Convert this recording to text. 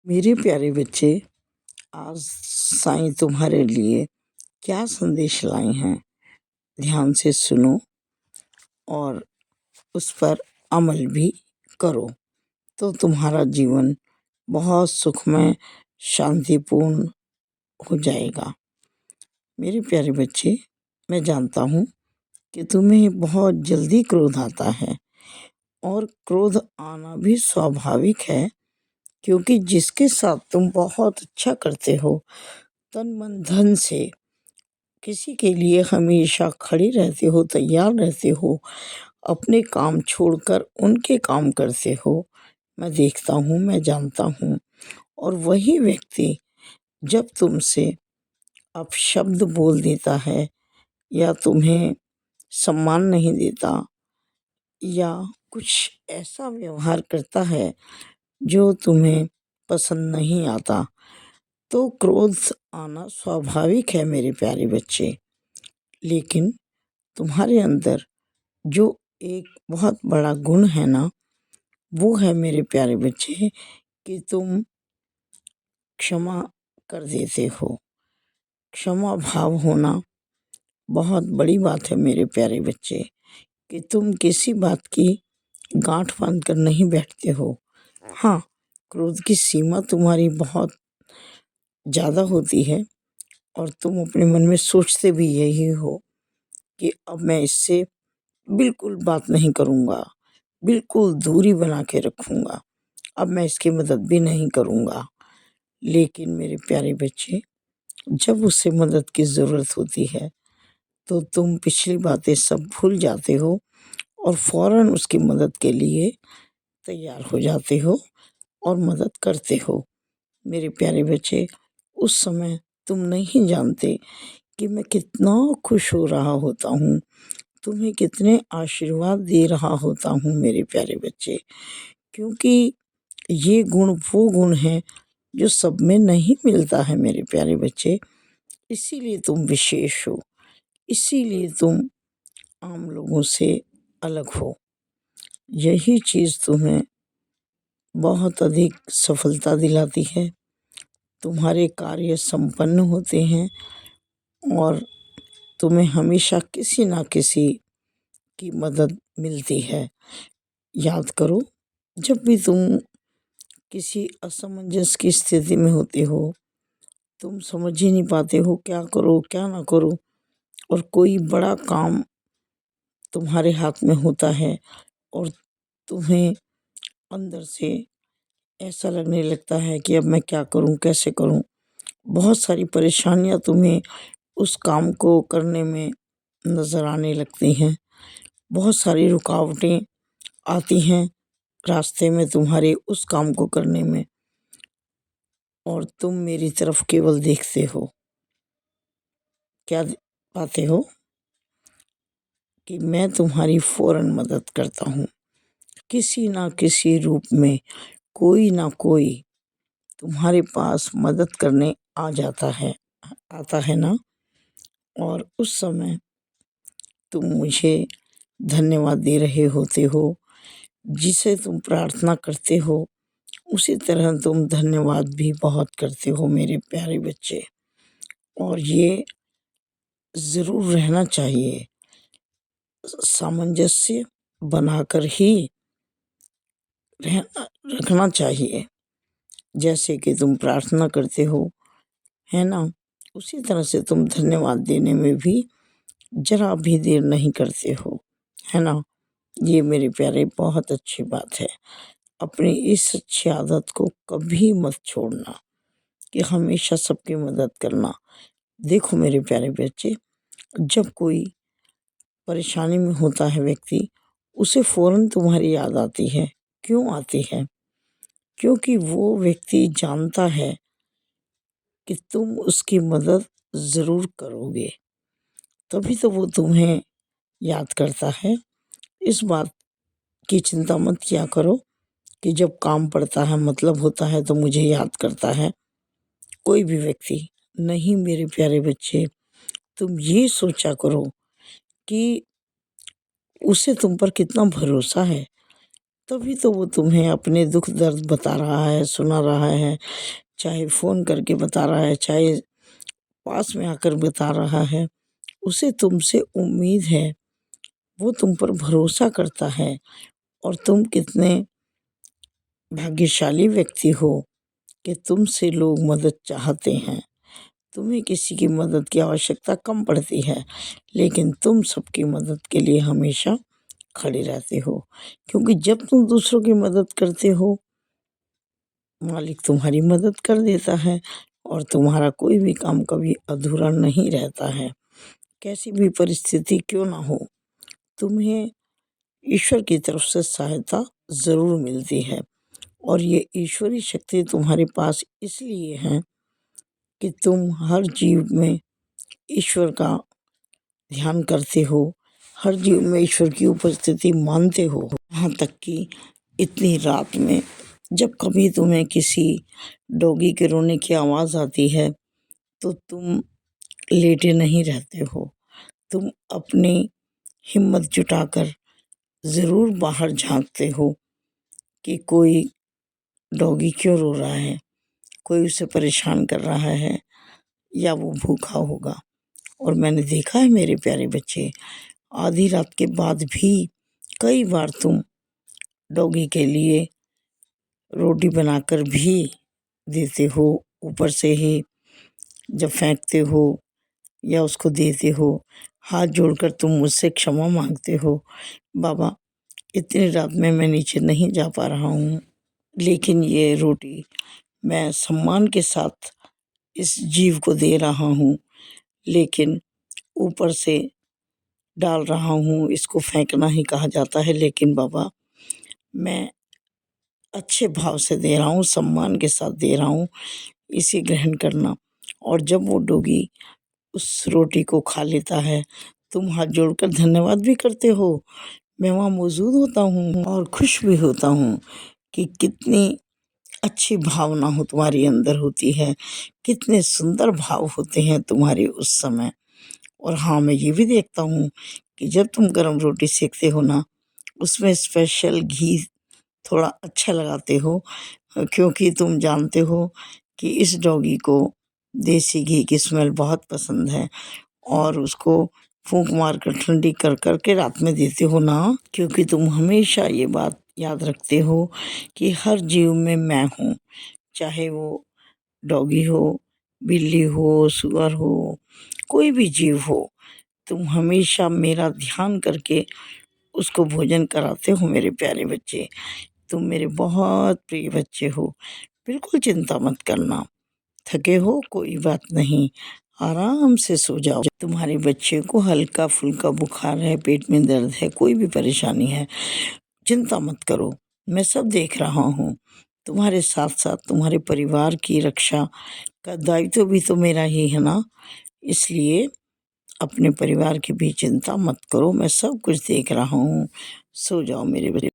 मेरे प्यारे बच्चे, आज साईं तुम्हारे लिए क्या संदेश लाए हैं, ध्यान से सुनो और उस पर अमल भी करो तो तुम्हारा जीवन बहुत सुखमय, शांतिपूर्ण हो जाएगा। मेरे प्यारे बच्चे, मैं जानता हूँ कि तुम्हें बहुत जल्दी क्रोध आता है और क्रोध आना भी स्वाभाविक है, क्योंकि जिसके साथ तुम बहुत अच्छा करते हो, तन मन धन से किसी के लिए हमेशा खड़े रहते हो, तैयार रहते हो, अपने काम छोड़कर उनके काम करते हो, मैं देखता हूँ, मैं जानता हूँ। और वही व्यक्ति जब तुमसे अपशब्द बोल देता है या तुम्हें सम्मान नहीं देता या कुछ ऐसा व्यवहार करता है जो तुम्हें पसंद नहीं आता, तो क्रोध आना स्वाभाविक है मेरे प्यारे बच्चे। लेकिन तुम्हारे अंदर जो एक बहुत बड़ा गुण है ना, वो है मेरे प्यारे बच्चे कि तुम क्षमा कर देते हो। क्षमा भाव होना बहुत बड़ी बात है मेरे प्यारे बच्चे, कि तुम किसी बात की गांठ बांध कर नहीं बैठते हो। हाँ, क्रोध की सीमा तुम्हारी बहुत ज़्यादा होती है और तुम अपने मन में सोचते भी यही हो कि अब मैं इससे बिल्कुल बात नहीं करूँगा, बिल्कुल दूरी बना के रखूँगा, अब मैं इसकी मदद भी नहीं करूँगा। लेकिन मेरे प्यारे बच्चे, जब उसे मदद की ज़रूरत होती है तो तुम पिछली बातें सब भूल जाते हो और फ़ौरन उसकी मदद के लिए तैयार हो जाते हो और मदद करते हो। मेरे प्यारे बच्चे, उस समय तुम नहीं जानते कि मैं कितना खुश हो रहा होता हूँ, तुम्हें कितने आशीर्वाद दे रहा होता हूँ मेरे प्यारे बच्चे, क्योंकि ये गुण वो गुण है जो सब में नहीं मिलता है मेरे प्यारे बच्चे। इसीलिए तुम विशेष हो, इसीलिए तुम आम लोगों से अलग हो। यही चीज़ तुम्हें बहुत अधिक सफलता दिलाती है, तुम्हारे कार्य संपन्न होते हैं और तुम्हें हमेशा किसी ना किसी की मदद मिलती है। याद करो, जब भी तुम किसी असमंजस की स्थिति में होते हो, तुम समझ ही नहीं पाते हो क्या करो क्या ना करो, और कोई बड़ा काम तुम्हारे हाथ में होता है और तुम्हें अंदर से ऐसा लगने लगता है कि अब मैं क्या करूं, कैसे करूं। बहुत सारी परेशानियां तुम्हें उस काम को करने में नज़र आने लगती हैं, बहुत सारी रुकावटें आती हैं रास्ते में तुम्हारे उस काम को करने में, और तुम मेरी तरफ केवल देखते हो। क्या पाते हो कि मैं तुम्हारी फ़ौरन मदद करता हूँ, किसी ना किसी रूप में कोई ना कोई तुम्हारे पास मदद करने आ जाता है, आता है ना। और उस समय तुम मुझे धन्यवाद दे रहे होते हो, जिसे तुम प्रार्थना करते हो उसी तरह तुम धन्यवाद भी बहुत करते हो मेरे प्यारे बच्चे। और ये ज़रूर रहना चाहिए, सामंजस्य बनाकर ही रहना रखना चाहिए। जैसे कि तुम प्रार्थना करते हो, है ना, उसी तरह से तुम धन्यवाद देने में भी ज़रा भी देर नहीं करते हो, है ना। ये मेरे प्यारे बहुत अच्छी बात है। अपनी इस अच्छी आदत को कभी मत छोड़ना कि हमेशा सबकी मदद करना। देखो मेरे प्यारे बच्चे, जब कोई परेशानी में होता है व्यक्ति, उसे फ़ौरन तुम्हारी याद आती है। क्यों आती है? क्योंकि वो व्यक्ति जानता है कि तुम उसकी मदद ज़रूर करोगे, तभी तो वो तुम्हें याद करता है। इस बात की चिंता मत किया करो कि जब काम पड़ता है, मतलब होता है, तो मुझे याद करता है कोई भी व्यक्ति। नहीं मेरे प्यारे बच्चे, तुम ये सोचा करो कि उसे तुम पर कितना भरोसा है, तभी तो वो तुम्हें अपने दुख दर्द बता रहा है, सुना रहा है, चाहे फ़ोन करके बता रहा है, चाहे पास में आकर बता रहा है। उसे तुमसे उम्मीद है, वो तुम पर भरोसा करता है और तुम कितने भाग्यशाली व्यक्ति हो कि तुमसे लोग मदद चाहते हैं। तुम्हें किसी की मदद की आवश्यकता कम पड़ती है, लेकिन तुम सबकी मदद के लिए हमेशा खड़े रहते हो, क्योंकि जब तुम दूसरों की मदद करते हो, मालिक तुम्हारी मदद कर देता है और तुम्हारा कोई भी काम कभी अधूरा नहीं रहता है। कैसी भी परिस्थिति क्यों ना हो, तुम्हें ईश्वर की तरफ से सहायता ज़रूर मिलती है और ये ईश्वरी शक्ति तुम्हारे पास इसलिए है कि तुम हर जीव में ईश्वर का ध्यान करते हो, हर जीव में ईश्वर की उपस्थिति मानते हो। यहाँ तक कि इतनी रात में जब कभी तुम्हें किसी डॉगी के रोने की आवाज़ आती है, तो तुम लेटे नहीं रहते हो। तुम अपनी हिम्मत जुटाकर ज़रूर बाहर झाँकते हो कि कोई डॉगी क्यों रो रहा है, कोई उसे परेशान कर रहा है या वो भूखा होगा। और मैंने देखा है मेरे प्यारे बच्चे, आधी रात के बाद भी कई बार तुम डॉगी के लिए रोटी बनाकर भी देते हो, ऊपर से ही जब फेंकते हो या उसको देते हो, हाथ जोड़कर तुम मुझसे क्षमा मांगते हो, बाबा इतनी रात में मैं नीचे नहीं जा पा रहा हूँ, लेकिन ये रोटी मैं सम्मान के साथ इस जीव को दे रहा हूँ, लेकिन ऊपर से डाल रहा हूँ, इसको फेंकना ही कहा जाता है, लेकिन बाबा मैं अच्छे भाव से दे रहा हूँ, सम्मान के साथ दे रहा हूँ, इसे ग्रहण करना। और जब वो डॉगी उस रोटी को खा लेता है, तुम हाथ जोड़कर धन्यवाद भी करते हो। मैं वहाँ मौजूद होता हूँ और खुश भी होता हूँ कि कितनी अच्छी भावना हो तुम्हारे अंदर होती है, कितने सुंदर भाव होते हैं तुम्हारे उस समय। और हाँ, मैं ये भी देखता हूँ कि जब तुम गरम रोटी सेकते हो ना, उसमें स्पेशल घी थोड़ा अच्छा लगाते हो, क्योंकि तुम जानते हो कि इस डॉगी को देसी घी की स्मेल बहुत पसंद है और उसको फूंक मार कर ठंडी कर कर के रात में देते हो ना, क्योंकि तुम हमेशा ये बात याद रखते हो कि हर जीव में मैं हूँ, चाहे वो डॉगी हो, बिल्ली हो, सुअर हो, कोई भी जीव हो, तुम हमेशा मेरा ध्यान करके उसको भोजन कराते हो। मेरे प्यारे बच्चे, तुम मेरे बहुत प्रिय बच्चे हो, बिल्कुल चिंता मत करना। थके हो कोई बात नहीं, आराम से सो जाओ। तुम्हारे बच्चे को हल्का फुल्का बुखार है, पेट में दर्द है, कोई भी परेशानी है, चिंता मत करो, मैं सब देख रहा हूँ। तुम्हारे साथ साथ तुम्हारे परिवार की रक्षा का दायित्व भी तो मेरा ही है ना, इसलिए अपने परिवार की भी चिंता मत करो, मैं सब कुछ देख रहा हूँ। सो जाओ मेरे बच्चे।